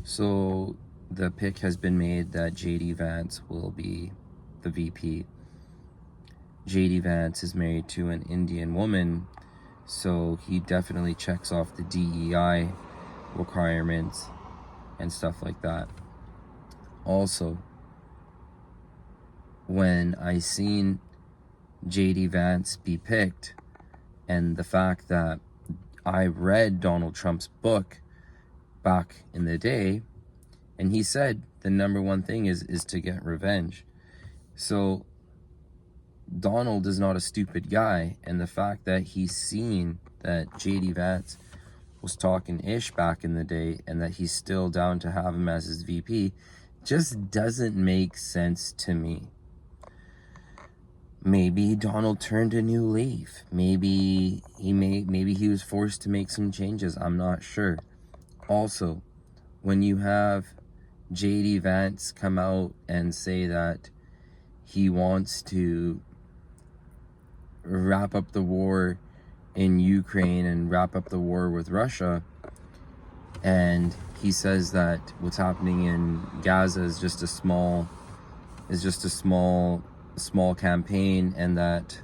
So the pick has been made that JD Vance will be the VP. JD Vance is married to an Indian woman, so he definitely checks off the DEI requirements and stuff like that. Also, when I seen JD Vance be picked, and the fact that I read Donald Trump's book back in the day, and he said the number one thing is to get revenge. So Donald is not a stupid guy, and the fact that he's seen that JD Vance was talking ish back in the day and that he's still down to have him as his VP just doesn't make sense to me. Maybe Donald turned a new leaf. Maybe he was forced to make some changes. I'm not sure. Also, when you have JD Vance come out and say that he wants to wrap up the war in Ukraine and wrap up the war with Russia, and he says that what's happening in Gaza is just a small campaign, and that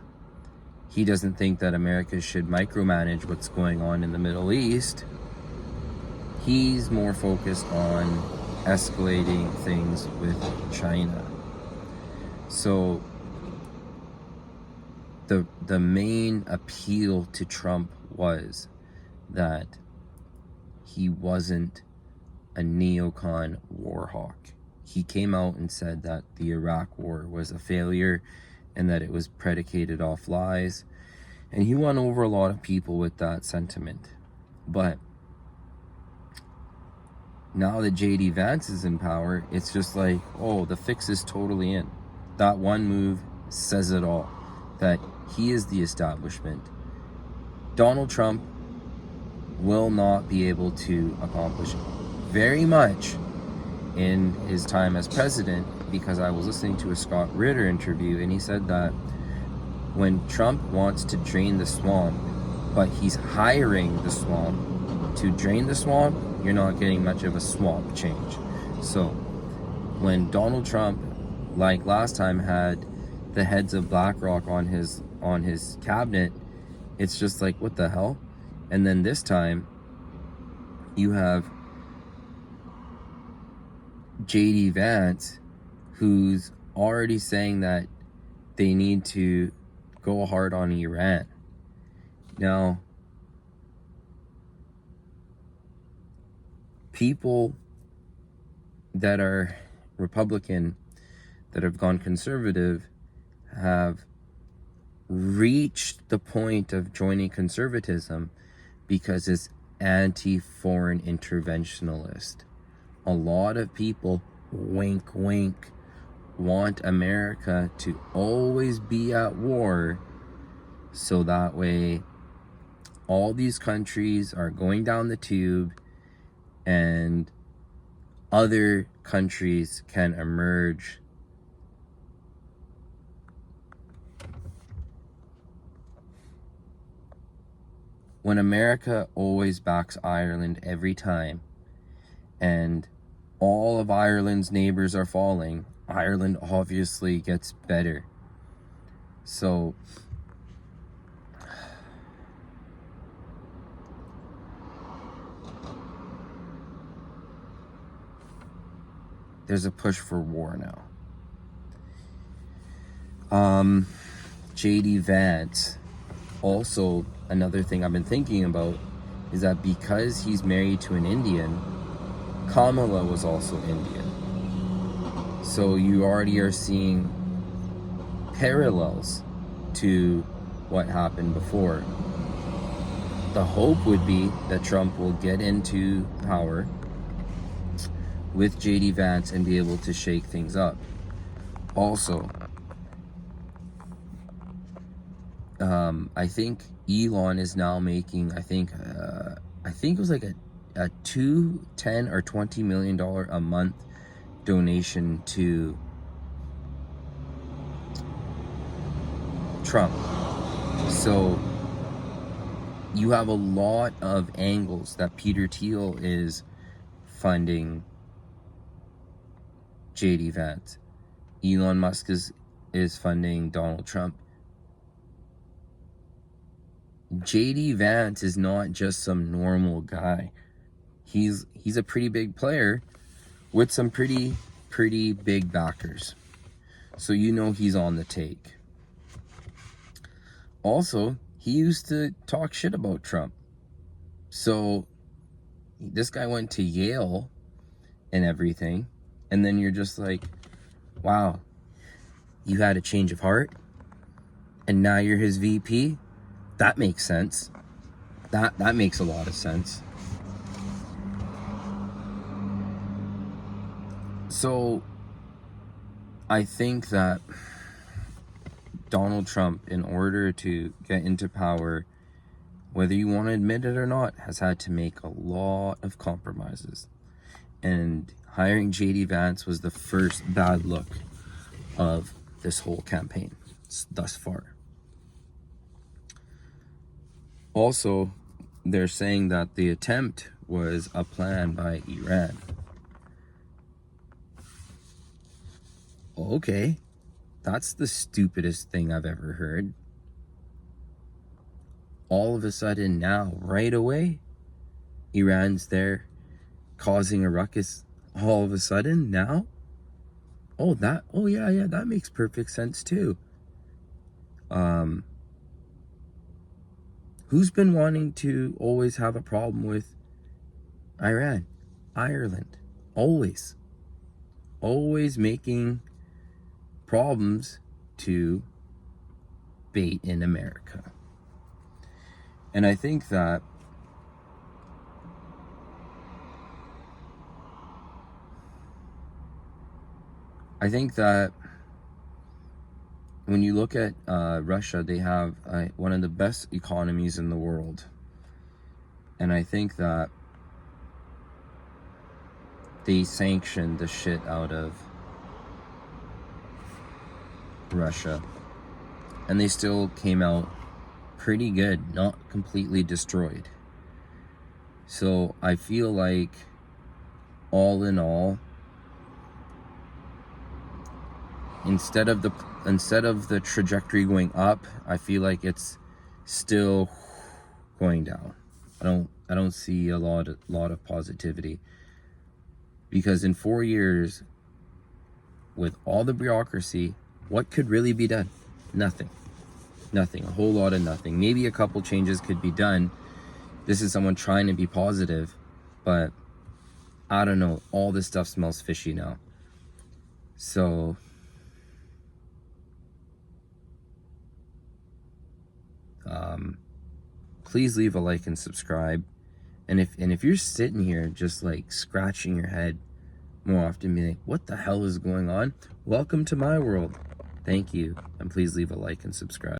he doesn't think that America should micromanage what's going on in the Middle East. He's more focused on escalating things with China. So the main appeal to Trump was that he wasn't a neocon war hawk. He came out and said that the Iraq war was a failure and that it was predicated off lies. And he won over a lot of people with that sentiment. But now that JD Vance is in power, it's just like, oh, the fix is totally in. That one move says it all. That he is the establishment. Donald Trump will not be able to accomplish very much in his time as president, because I was listening to a Scott Ritter interview, and he said that when Trump wants to drain the swamp, but he's hiring the swamp to drain the swamp, you're not getting much of a swamp change. So when Donald Trump, like last time, had the heads of BlackRock on his cabinet, it's just like, what the hell? And then this time you have JD Vance, who's already saying that they need to go hard on Iran. Now, people that are Republican, that have gone conservative, have reached the point of joining conservatism because it's anti-foreign interventionalist. A lot of people, wink wink, want America to always be at war, so that way all these countries are going down the tube and other countries can emerge when America always backs Ireland every time, and all of Ireland's neighbors are falling, Ireland obviously gets better. So there's a push for war now. JD Vance, also another thing I've been thinking about is that because he's married to an Indian, Kamala was also Indian. So you already are seeing parallels to what happened before. The hope would be that Trump will get into power with JD Vance and be able to shake things up. Also, I think Elon is now making, I think it was like a $10 or $20 million a month donation to Trump. So you have a lot of angles that Peter Thiel is funding JD Vance. Elon Musk is funding Donald Trump. JD Vance is not just some normal guy. He's a pretty big player with some pretty big backers. So you know he's on the take. Also, he used to talk shit about Trump. So this guy went to Yale and everything, and then you're just like, wow, you had a change of heart and now you're his VP? That makes sense. That makes a lot of sense. So I think that Donald Trump, in order to get into power, whether you want to admit it or not, has had to make a lot of compromises. And hiring JD Vance was the first bad look of this whole campaign thus far. Also, they're saying that the attempt was a plan by Iran. Okay, that's the stupidest thing I've ever heard. All of a sudden now, right away, Iran's there causing a ruckus all of a sudden now? Oh yeah, that makes perfect sense too. Who's been wanting to always have a problem with Iran? Ireland. Always making problems to bait in America. And I think that when you look at Russia, they have one of the best economies in the world. And I think that they sanctioned the shit out of Russia. And they still came out pretty good, not completely destroyed. So I feel like, all in all, instead of the trajectory going up, I feel like it's still going down. I don't see a lot of positivity, because in 4 years, with all the bureaucracy, what could really be done? Nothing. A whole lot of nothing. Maybe a couple changes could be done. This is someone trying to be positive, but I don't know. All this stuff smells fishy now. So please leave a like and subscribe. And if you're sitting here just like scratching your head more often, being like, what the hell is going on? Welcome to my world. Thank you. And please leave a like and subscribe.